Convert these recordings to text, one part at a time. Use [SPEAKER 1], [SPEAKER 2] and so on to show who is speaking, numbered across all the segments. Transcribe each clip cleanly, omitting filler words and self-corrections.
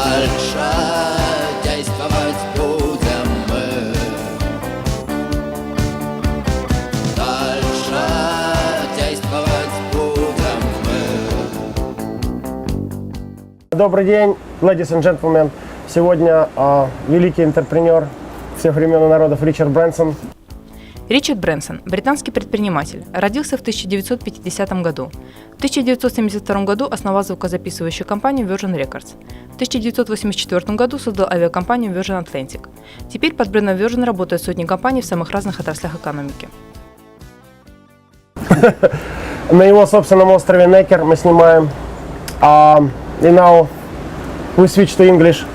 [SPEAKER 1] Дальше действовать будем мы. Дальше действовать будем мы.
[SPEAKER 2] Добрый день, ladies and gentlemen. Сегодня великий интерпренер всех времен и народов Ричард Брэнсон.
[SPEAKER 3] Ричард Брэнсон – британский предприниматель, родился в 1950 году. В 1972 году основал звукозаписывающую компанию Virgin Records. В 1984 году создал авиакомпанию Virgin Atlantic. Теперь под брендом Virgin работают сотни компаний в самых разных отраслях экономики.
[SPEAKER 2] На его собственном острове Necker мы снимаем. And now we switch to English.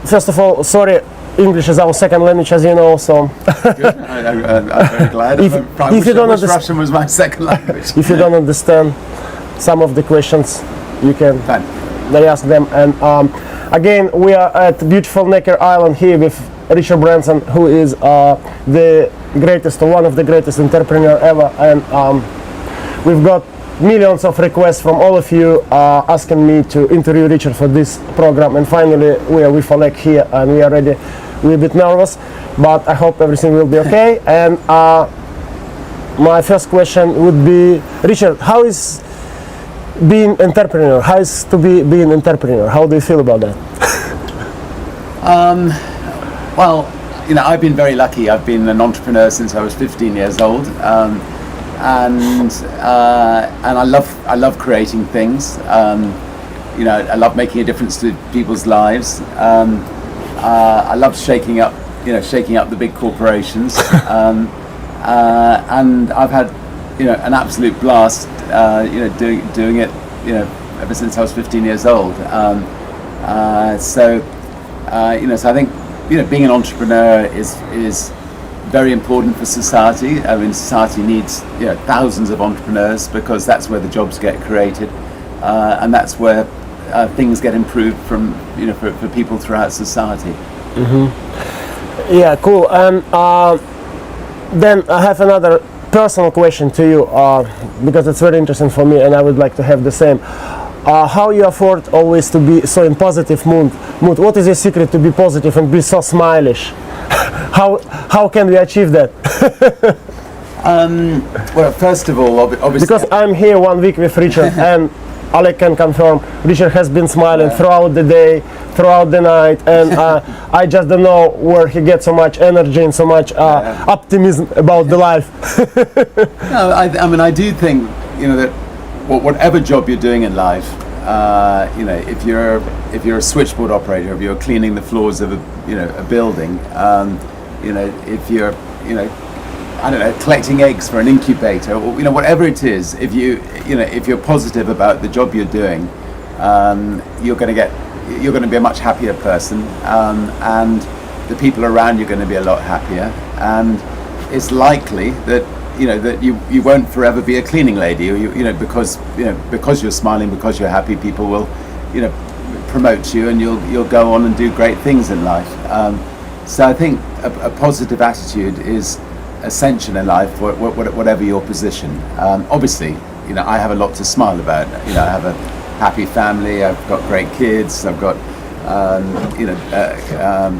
[SPEAKER 2] First of all, sorry. English is our second language, as you know, so...
[SPEAKER 4] Good. I'm very glad. I wish Russian was my second language.
[SPEAKER 2] If you don't understand some of the questions, you can ask them. And again, we are at beautiful Necker Island here with Richard Brэнson, who is the greatest, or one of the greatest entrepreneur ever. And we've got millions of requests from all of you asking me to interview Richard for this program. And finally, we are with Oleg here, and we are ready. We're a bit nervous, but I hope everything will be okay. And my first question would be, Richard, how is being entrepreneur? How is to be being entrepreneur? How do you feel about that?
[SPEAKER 4] Well, you know, I've been very lucky. I've been an entrepreneur since I was 15 years old, and I love creating things. You know, I love making a difference to people's lives. I love shaking up the big corporations, and I've had, you know, an absolute blast, you know, doing it, you know, ever since I was 15 years old. So I think, you know, being an entrepreneur is very important for society. I mean, society needs, you know, thousands of entrepreneurs, because that's where the jobs get created, and that's where things get improved from, you know, for people throughout society.
[SPEAKER 2] Mm-hmm. Yeah, cool. And then I have another personal question to you, because it's very interesting for me, and I would like to have the same. How you afford always to be so in positive mood? What is your secret to be positive and be so smilish? How can we achieve that?
[SPEAKER 4] Well, first of all, obviously,
[SPEAKER 2] because I'm here 1 week with Richard, and Oleg can confirm, Richard has been smiling throughout the day, throughout the night, and I just don't know where he gets so much energy and so much optimism about the life.
[SPEAKER 4] No, I mean, I do think, you know, that whatever job you're doing in life, you know, if you're a switchboard operator, if you're cleaning the floors of a building, you know, if you're, you know, I don't know, collecting eggs for an incubator, or, you know, whatever it is, if you're positive about the job you're doing, you're going to be a much happier person, and the people around you are going to be a lot happier, and it's likely that, you know, that you won't forever be a cleaning lady, or because you're smiling, because you're happy, people will, you know, promote you, and you'll go on and do great things in life. So I think a positive attitude is essential in life, whatever your position. Obviously, you know, I have a lot to smile about. You know, I have a happy family. I've got great kids. I've got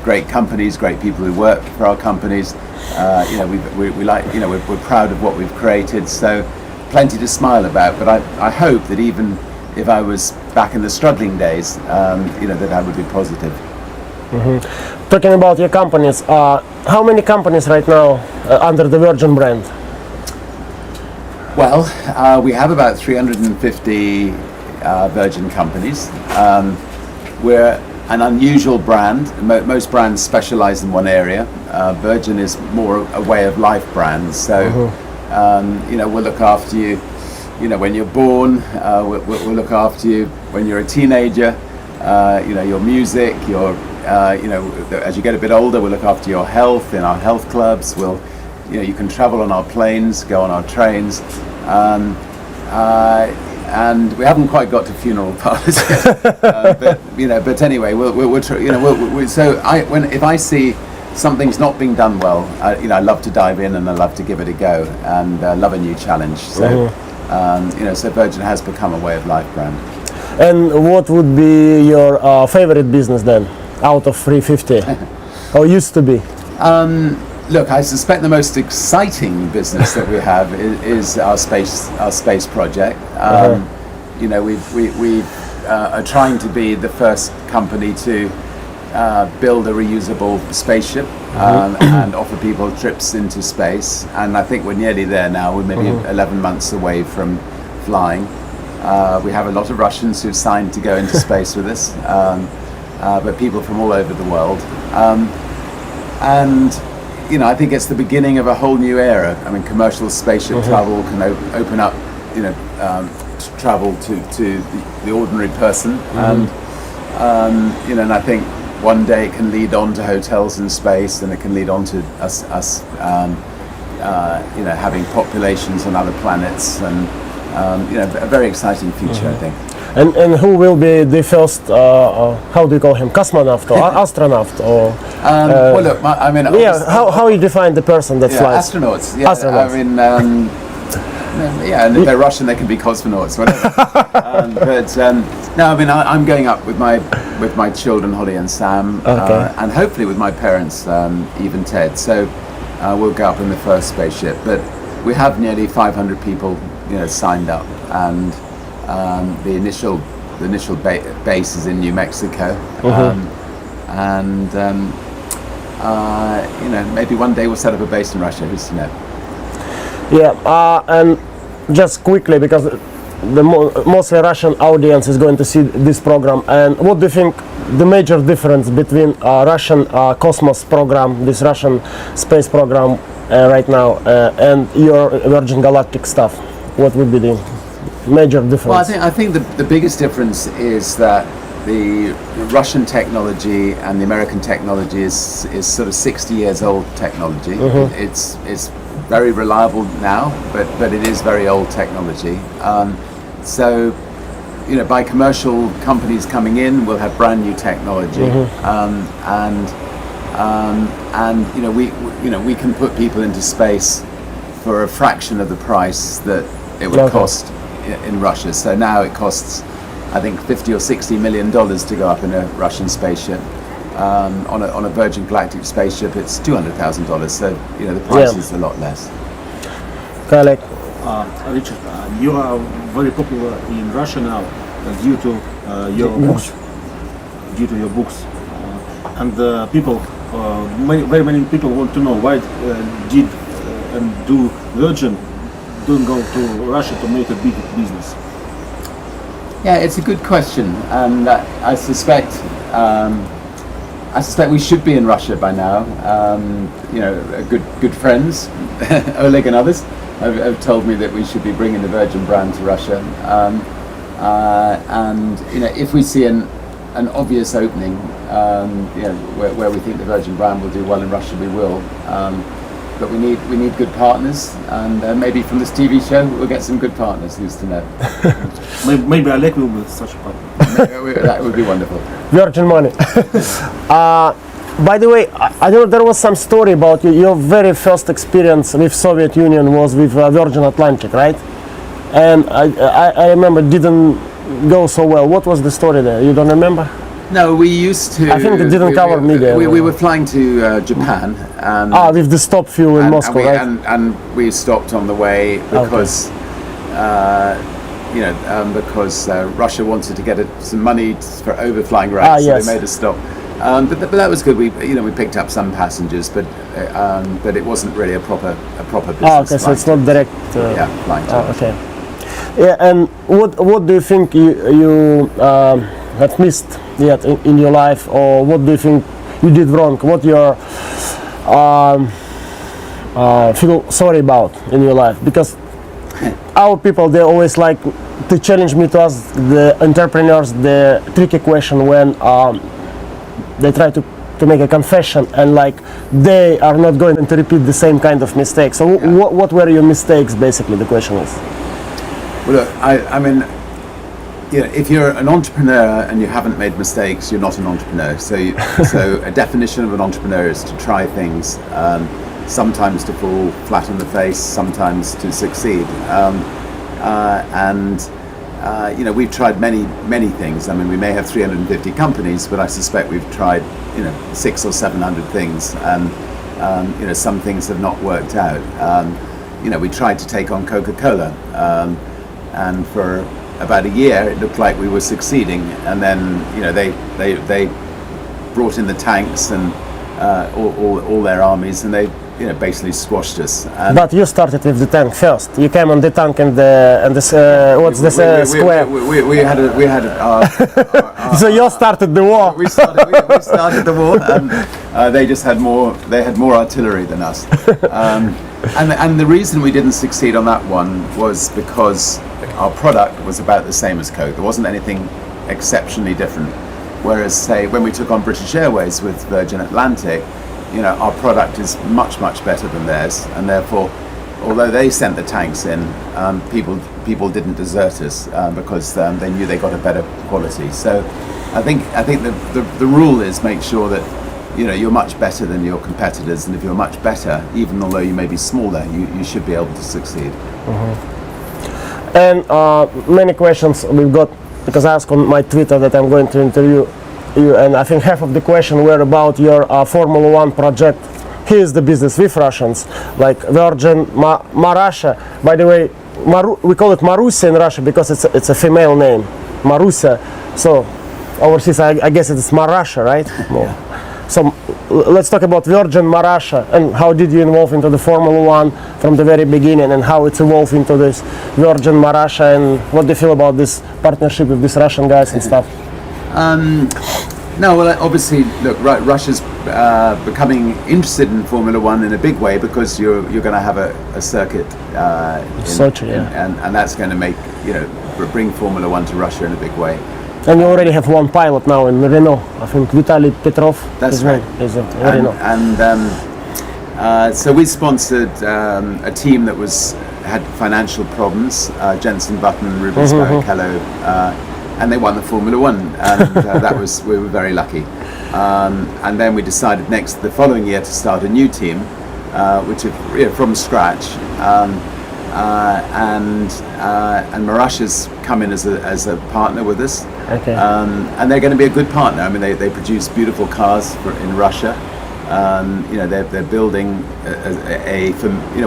[SPEAKER 4] great companies, great people who work for our companies. You know, we like, you know, we're proud of what we've created. So plenty to smile about. But I hope that even if I was back in the struggling days, you know, that I would be positive.
[SPEAKER 2] Mm-hmm. Talking about your companies, how many companies right now under the Virgin brand?
[SPEAKER 4] Well, we have about 350 Virgin companies. We're an unusual brand. Most brands specialize in one area. Virgin is more a way of life brand. So, you know, we'll look after you, you know, when you're born. We'll look after you when you're a teenager. You know, your music, your you know, as you get a bit older, we'll look after your health in our health clubs. We'll, you know, you can travel on our planes, go on our trains, and we haven't quite got to funeral parlors yet. But you know, but anyway, if I see something's not being done well, you know, I love to dive in and I love to give it a go, and love a new challenge. So, you know, so Virgin has become a way of life brand.
[SPEAKER 2] And what would be your favorite business then, out of 350, or used to be?
[SPEAKER 4] Look, I suspect the most exciting business that we have is our space project. You know, we are trying to be the first company to build a reusable spaceship and offer people trips into space. And I think we're nearly there now. We're maybe 11 months away from flying. We have a lot of Russians who've signed to go into space with us, but people from all over the world. And you know, I think it's the beginning of a whole new era. I mean, commercial spaceship travel can open up, you know, travel to the ordinary person, and you know, and I think one day it can lead on to hotels in space, and it can lead on to us you know, having populations on other planets, and you know, a very exciting future, I think.
[SPEAKER 2] And who will be the first, how do you call him, cosmonaut or astronaut? Or,
[SPEAKER 4] well, look, I mean,
[SPEAKER 2] yeah, how you define the person that flies?
[SPEAKER 4] Astronauts. Yeah,
[SPEAKER 2] Astronauts.
[SPEAKER 4] I mean, yeah, and if they're Russian, they can be cosmonauts, whatever. But no, I mean, I'm going up with my children, Holly and Sam, and hopefully with my parents, Eve and Ted. So we'll go up in the first spaceship. But we have nearly 500 people, you know, signed up, and the initial base is in New Mexico, and you know, maybe one day we'll set up a base in Russia. Who's to know?
[SPEAKER 2] Yeah, and just quickly, because the mostly Russian audience is going to see this program, and what do you think the major difference between Russian Cosmos program, this Russian space program right now, and your Virgin Galactic stuff? What would be the major difference?
[SPEAKER 4] Well, I think the biggest difference is that the Russian technology and the American technology is sort of 60 years old technology. It's very reliable now, but it is very old technology. So, you know, by commercial companies coming in, we'll have brand new technology, and you know, we can put people into space for a fraction of the price that it would cost in Russia. So now it costs, I think, $50 or $60 million to go up in a Russian spaceship. On a Virgin Galactic spaceship, it's $200,000. So you know, the price is a lot less.
[SPEAKER 2] Correct.
[SPEAKER 5] Richard, you are very popular in Russia now due to your books. And people, very many people want to know why did and do Virgin don't go to Russia to make a big business.
[SPEAKER 4] Yeah, it's a good question, and I suspect we should be in Russia by now. You know, good friends, Oleg and others, have told me that we should be bringing the Virgin brand to Russia. And you know, if we see an obvious opening, you know, where we think the Virgin brand will do well in Russia, we will. But we need good partners, and maybe from this TV show we'll get some good partners. Who's to know?
[SPEAKER 5] Maybe Oleg will be such a partner.
[SPEAKER 4] That would be wonderful.
[SPEAKER 2] Virgin money. By the way, I know there was some story about you. Your very first experience with Soviet Union was with Virgin Atlantic, right? And I remember it didn't go so well. What was the story there? You don't remember?
[SPEAKER 4] No, we used to.
[SPEAKER 2] I think it didn't cover media.
[SPEAKER 4] We were flying to Japan. And
[SPEAKER 2] with the stop fuel in Moscow, right?
[SPEAKER 4] And we stopped on the way because, you know, because Russia wanted to get some money for overflying rights, so they made us stop. But that was good. We picked up some passengers, but it wasn't really a proper business.
[SPEAKER 2] Okay, so it's not direct.
[SPEAKER 4] Flying.
[SPEAKER 2] Okay. Yeah, and what do you think you have missed yet in your life, or what do you think you did wrong? What you're feel sorry about in your life? Because our people, they always like to challenge me to ask the entrepreneurs the tricky question when they try to make a confession, and like they are not going to repeat the same kind of mistakes. So what were your mistakes, basically, the question is?
[SPEAKER 4] Well, look, I mean, you know, if you're an entrepreneur and you haven't made mistakes, you're not an entrepreneur. So a definition of an entrepreneur is to try things, sometimes to fall flat on the face, sometimes to succeed. we've tried many things. I mean, we may have 350 companies, but I suspect we've tried 600 or 700 things, and some things have not worked out. We tried to take on Coca-Cola, and for about a year it looked like we were succeeding, and then they brought in the tanks and all their armies, and they basically squashed us. And
[SPEAKER 2] But you started with the tank first. You came on the tank and square.
[SPEAKER 4] We had
[SPEAKER 2] So you started the war.
[SPEAKER 4] we started the war, and they just had more. They had more artillery than us. And the reason we didn't succeed on that one was because our product was about the same as Coke. There wasn't anything exceptionally different. Whereas, say, when we took on British Airways with Virgin Atlantic, our product is much better than theirs, and therefore, although they sent the tanks in, people didn't desert us because they knew they got a better quality. So, I think the rule is make sure that you're much better than your competitors, and if you're much better, even although you may be smaller, you should be able to succeed.
[SPEAKER 2] And many questions we've got, because I asked on my Twitter that I'm going to interview you, and I think half of the question were about your Formula One project. Here's the business with Russians, like Virgin, Marussia. By the way, we call it Marussia in Russia because it's a female name, Marussia. So overseas, I guess it's Marussia, right? Yeah. So let's talk about Virgin Marussia, and how did you involve into the Formula One from the very beginning, and how it's evolved into this Virgin Marussia, and what do you feel about this partnership with these Russian guys and stuff?
[SPEAKER 4] No, well, obviously, look, Russia's becoming interested in Formula One in a big way because you're going to have a circuit,
[SPEAKER 2] Sochi, yeah.
[SPEAKER 4] and that's going to make bring Formula One to Russia in a big way.
[SPEAKER 2] And you already have one pilot now in Renault. I think Vitaly Petrov.
[SPEAKER 4] That's right.
[SPEAKER 2] Is in Renault.
[SPEAKER 4] And so we sponsored a team that had financial problems. Jensen Button, Rubens Barrichello. And they won the Formula One, and we were very lucky. And then we decided the following year to start a new team, which is from scratch. And Marussia's come in as a partner with us.
[SPEAKER 2] Okay.
[SPEAKER 4] And they're going to be a good partner. I mean, they produce beautiful cars in Russia. They're building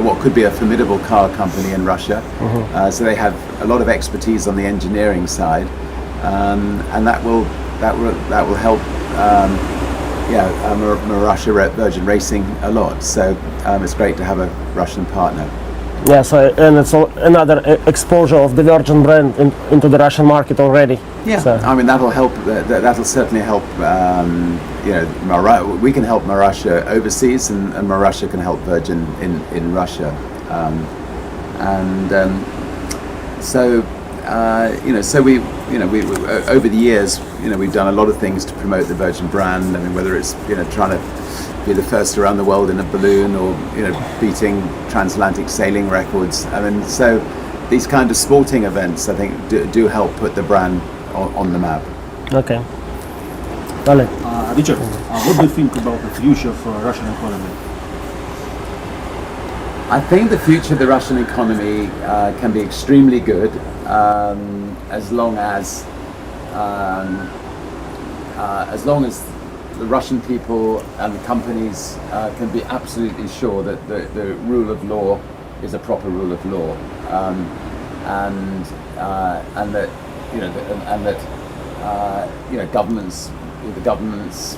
[SPEAKER 4] what could be a formidable car company in Russia. So they have a lot of expertise on the engineering side. And that will help Marussia Virgin Racing a lot. So it's great to have a Russian partner.
[SPEAKER 2] Yeah, so and it's another exposure of the Virgin brand into the Russian market already.
[SPEAKER 4] Yeah, so. I mean that'll help. That'll certainly help. We can help Marussia overseas, and Marussia can help Virgin in Russia. So we over the years, we've done a lot of things to promote the Virgin brand. I mean, whether it's trying to be the first around the world in a balloon, or beating transatlantic sailing records. I mean, so these kind of sporting events, I think, do help put the brand on the map.
[SPEAKER 2] Okay. Oleg.
[SPEAKER 5] Richard, what do you think about the future of Russian economy?
[SPEAKER 4] I think the future of the Russian economy can be extremely good as long as the Russian people and the companies can be absolutely sure that the rule of law is a proper rule of law, and that governments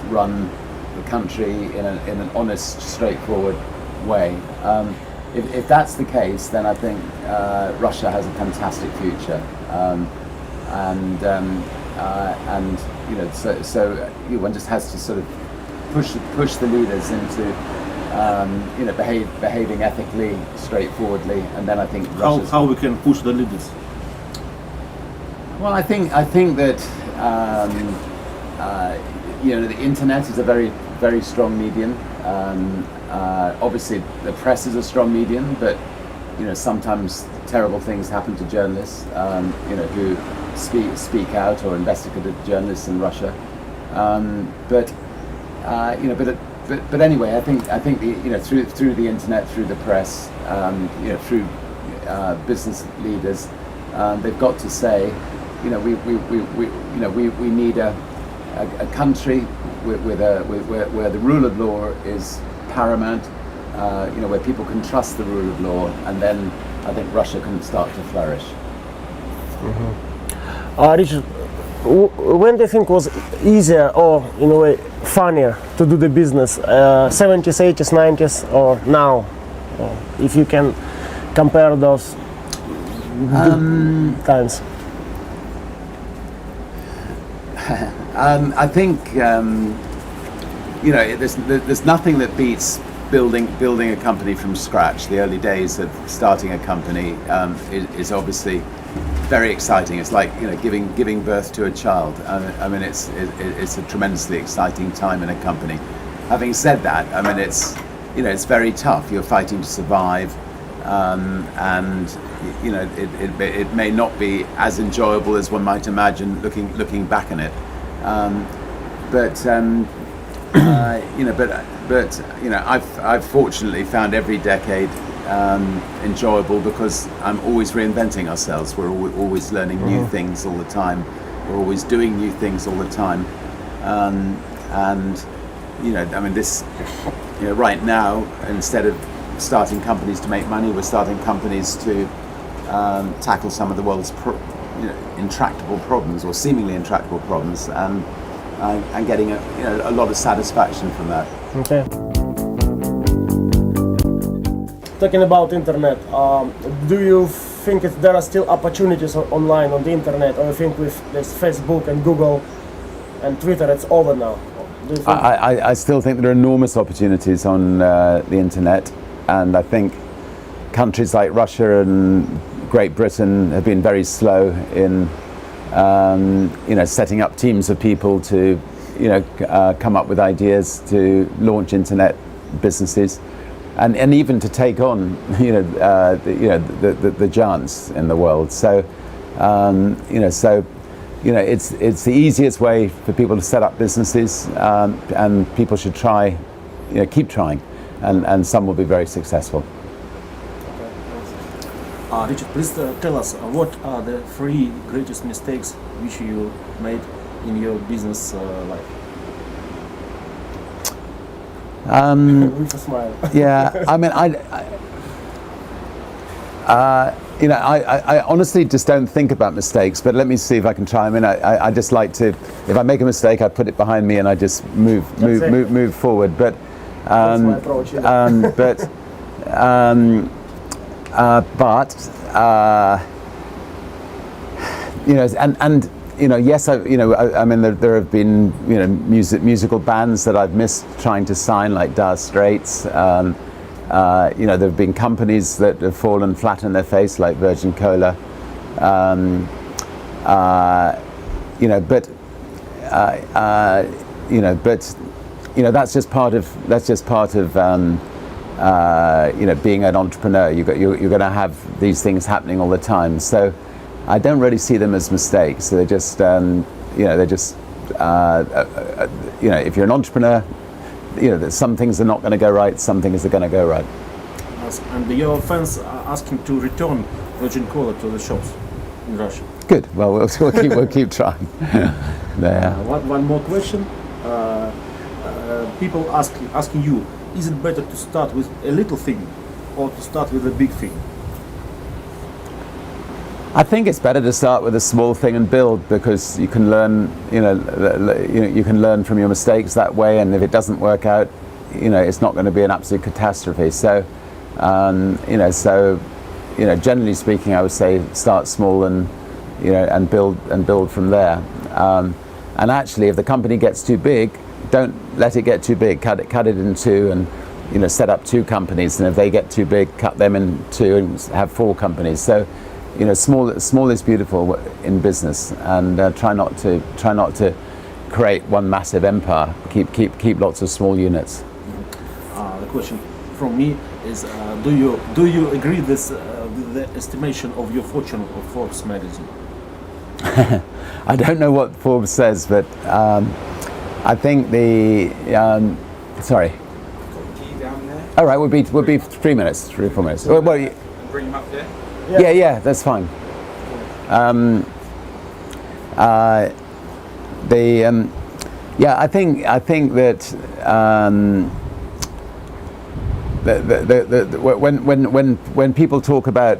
[SPEAKER 4] run the country in an honest, straightforward way. If that's the case, then I think Russia has a fantastic future, so one just has to sort of push the leaders into behaving ethically, straightforwardly, and then I think
[SPEAKER 5] how we can push the leaders.
[SPEAKER 4] Well, I think that the internet is a very, very strong medium. Obviously, the press is a strong medium, but sometimes terrible things happen to journalists, who speak out, or investigative journalists in Russia. But anyway, I think through the internet, through the press, through business leaders, they've got to say we need a country where the rule of law is paramount, where people can trust the rule of law, and then I think Russia can start to flourish.
[SPEAKER 2] Richard, when do you think was easier or in a way funnier to do the business? 70s, 80s, 90s, or now? If you can compare those times.
[SPEAKER 4] I think there's nothing that beats building a company from scratch. The early days of starting a company is obviously very exciting. It's like giving birth to a child. I mean, it's a tremendously exciting time in a company. Having said that, I mean, it's very tough. You're fighting to survive, and it may not be as enjoyable as one might imagine looking back on it. I've fortunately found every decade enjoyable because I'm always reinventing ourselves. We're always learning new things all the time. We're always doing new things all the time, right now, instead of starting companies to make money, we're starting companies to tackle some of the world's intractable problems, or seemingly intractable problems, and getting a lot of satisfaction from that.
[SPEAKER 2] Okay. Talking about internet, do you think there are still opportunities online on the internet, or you think with this Facebook and Google and Twitter it's over now? Do you think
[SPEAKER 4] I still think there are enormous opportunities on the internet, and I think countries like Russia and Great Britain have been very slow in setting up teams of people to come up with ideas to launch internet businesses, and even to take on the giants in the world. So it's the easiest way for people to set up businesses, and people should try, keep trying, and some will be very successful.
[SPEAKER 5] Richard, please tell us what are the 3 greatest mistakes which you made in your business life?
[SPEAKER 2] with a smile?
[SPEAKER 4] Yeah, I mean, I honestly just don't think about mistakes, but let me see if I can try. I mean, I just like to, if I make a mistake, I put it behind me and I just move forward. But
[SPEAKER 2] That's my approach.
[SPEAKER 4] Yes, I mean, there have been musical bands that I've missed trying to sign, like Dire Straits. There have been companies that have fallen flat on their face, like Virgin Cola. That's just part of being an entrepreneur. You're going to have these things happening all the time. So I don't really see them as mistakes. They're just if you're an entrepreneur, that some things are not going to go right, some things are going to go right.
[SPEAKER 5] Yes, and your fans are asking to return Virgin Cola to the shops in Russia.
[SPEAKER 4] Good. Well, we'll keep trying. There.
[SPEAKER 5] One more question. People asking you, is it better to start with a little thing or to start with a big thing?
[SPEAKER 4] I think it's better to start with a small thing and build, because you can learn, you can learn from your mistakes that way, and if it doesn't work out, it's not going to be an absolute catastrophe. So, generally speaking, I would say start small and build from there. And actually, if the company gets too big, don't let it get too big. Cut it in two, and set up 2 companies. And if they get too big, cut them in 2 and have 4 companies. So, small is beautiful in business, and try not to create one massive empire. Keep lots of small units.
[SPEAKER 5] The question from me is: do you agree with the estimation of your fortune of Forbes magazine?
[SPEAKER 4] I don't know what Forbes says, but I think the sorry.
[SPEAKER 6] Key down there.
[SPEAKER 4] All right, we'll be 3 minutes, 3 or 4 minutes. Well,
[SPEAKER 6] Bring him up there.
[SPEAKER 4] yeah, that's fine. I think that when people talk about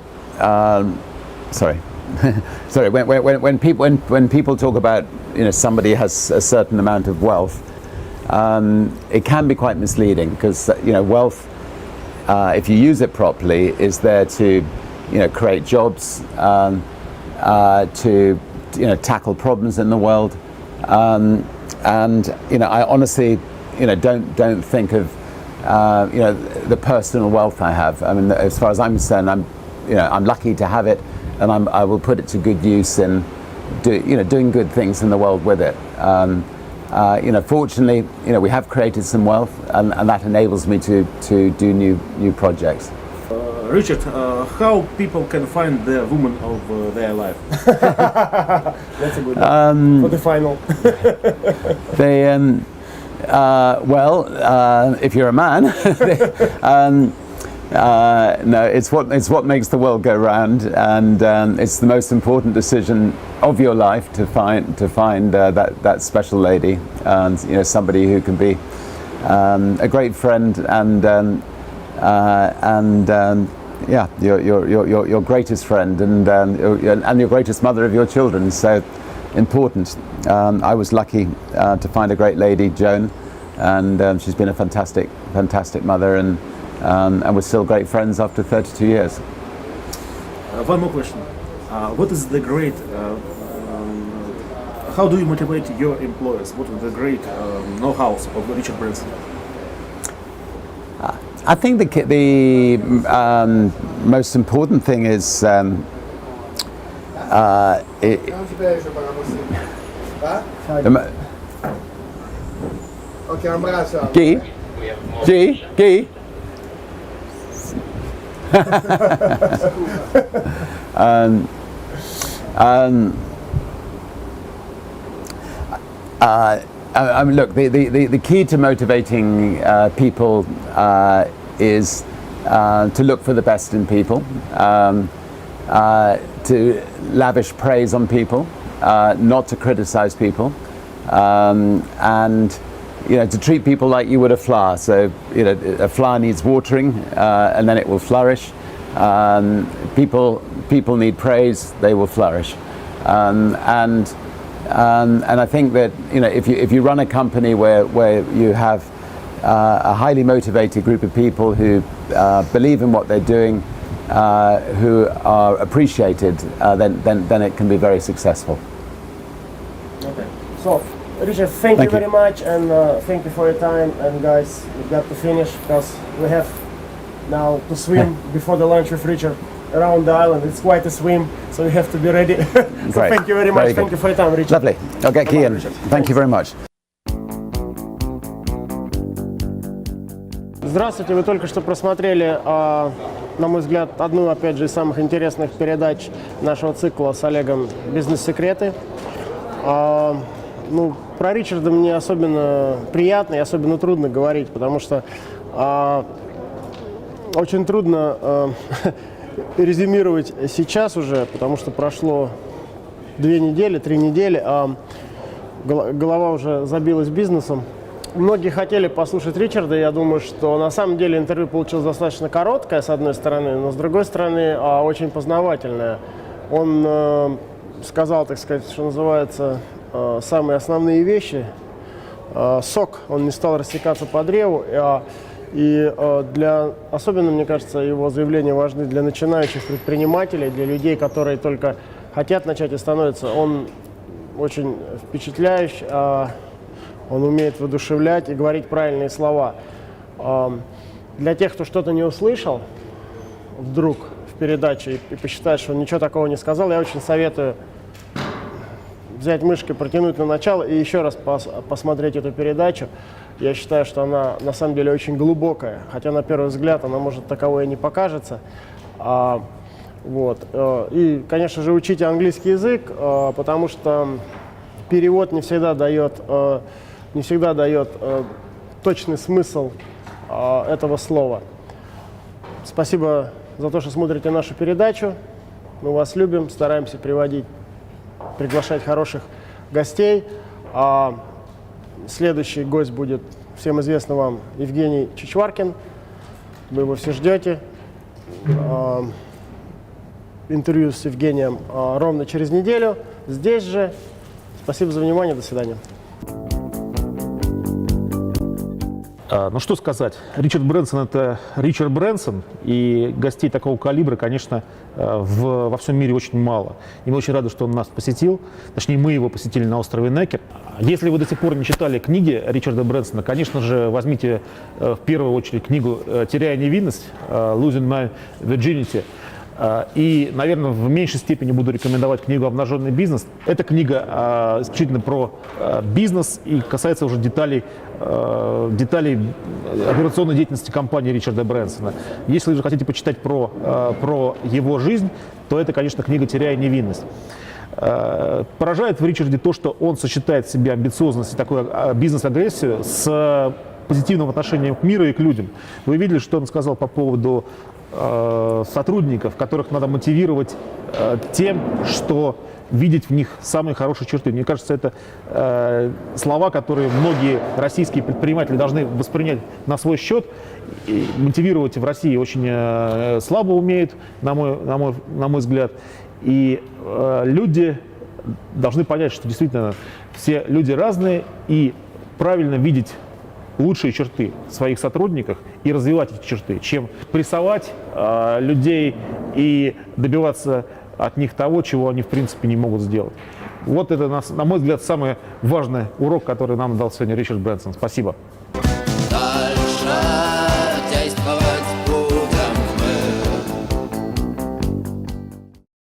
[SPEAKER 4] when people talk about, you know, somebody has a certain amount of wealth, it can be quite misleading, because, you know, wealth, if you use it properly, is there to, you know, create jobs, to, you know, tackle problems in the world, and, you know, I honestly, you know, don't think of, you know, the personal wealth I have. I mean, as far as I'm concerned, I'm lucky to have it, and I will put it to good use in doing good things in the world with it. You know, fortunately, you know, we have created some wealth, and that enables me to do new projects.
[SPEAKER 5] Richard, how people can find the woman of their life?
[SPEAKER 2] That's a good one. For the final.
[SPEAKER 4] They, if you're a man, no, it's what makes the world go round, and it's the most important decision of your life to find that special lady, and, you know, somebody who can be a great friend and yeah, your greatest friend, and your greatest mother of your children. So important. I was lucky to find a great lady, Joan, and she's been a fantastic mother, and we're still great friends after 32 years.
[SPEAKER 5] One more question. What is the great? How do you motivate your employees? What are the great know-hows of Richard Brэнson?
[SPEAKER 4] I think the most important thing is I mean, look, the key to motivating people is to look for the best in people, to lavish praise on people, not to criticize people, and, you know, to treat people like you would a flower. So, you know, a flower needs watering, and then it will flourish. People need praise; they will flourish. And I think that, you know, if you run a company where you have a highly motivated group of people who believe in what they're doing, who are appreciated, then it can be very successful.
[SPEAKER 2] Okay. So, Richard, thank you very much, and thank you for your time. And guys, we've got to finish because we have now to swim before the lunch with Richard around the island. It's quite a swim, so we have to be ready. So thank you very much. Thank you for your time, Richard.
[SPEAKER 4] Lovely. Okay, Kian. Thank you very much.
[SPEAKER 2] Здравствуйте, вы только что просмотрели, на мой взгляд, одну, опять же, из самых интересных передач нашего цикла с Олегом «Бизнес, секреты». Ну, про Ричарда мне особенно приятно и особенно трудно говорить, потому что очень трудно резюмировать сейчас уже, потому что прошло 2 недели, 3 недели, а голова уже забилась бизнесом. Многие хотели послушать Ричарда, я думаю, что на самом деле интервью получилось достаточно короткое, с одной стороны, но с другой стороны очень познавательное. Он сказал, так сказать, что называется, самые основные вещи. Сок, он не стал растекаться по древу, и особенно, мне кажется, его заявления важны для начинающих предпринимателей, для людей, которые только хотят начать и становятся. Он очень впечатляющий. Он умеет воодушевлять и говорить правильные слова. Для тех, кто что-то не услышал вдруг в передаче и посчитает, что он ничего такого не сказал, я очень советую взять мышкой, протянуть на начало и еще раз посмотреть эту передачу. Я считаю, что она на самом деле очень глубокая, хотя на первый взгляд она, может, таковой и не покажется. Вот. И, конечно же, учите английский язык, потому что перевод не всегда дает точный смысл этого слова. Спасибо за то, что смотрите нашу передачу. Мы вас любим, стараемся приводить приглашать хороших гостей. Следующий гость будет всем известный вам Евгений Чичваркин. Вы его все ждете. Интервью с Евгением ровно через неделю. Здесь же. Спасибо за внимание. До свидания.
[SPEAKER 5] Ну что сказать, Ричард Брэнсон — это Ричард Брэнсон, и гостей такого калибра, конечно, во всем мире очень мало. И мы очень рады, что он нас посетил, точнее, мы его посетили на острове Некер. Если вы до сих пор не читали книги Ричарда Брэнсона, конечно же, возьмите в первую очередь книгу «Теряя невинность», «Losing My Virginity». И, наверное, в меньшей степени буду рекомендовать книгу «Обнаженный бизнес». Эта книга исключительно про бизнес и касается уже деталей операционной деятельности компании Ричарда Брэнсона. Если вы же хотите почитать про его жизнь, то это, конечно, книга «Теряя невинность». Поражает в Ричарде то, что он сочетает в себе амбициозность и такую бизнес-агрессию с позитивным отношением к миру и к людям. Вы видели, что он сказал по поводу сотрудников, которых надо мотивировать тем, что видеть в них самые хорошие черты. Мне кажется, это слова, которые многие российские предприниматели должны воспринять на свой счет. И мотивировать в России очень слабо умеют, на мой взгляд. И люди должны понять, что действительно все люди разные, и правильно видеть лучшие черты в своих сотрудниках и развивать эти черты, чем прессовать людей и добиваться от них того, чего они в принципе не могут сделать. Вот это, на мой взгляд, самый важный урок, который нам дал сегодня Ричард Брэнсон. Спасибо.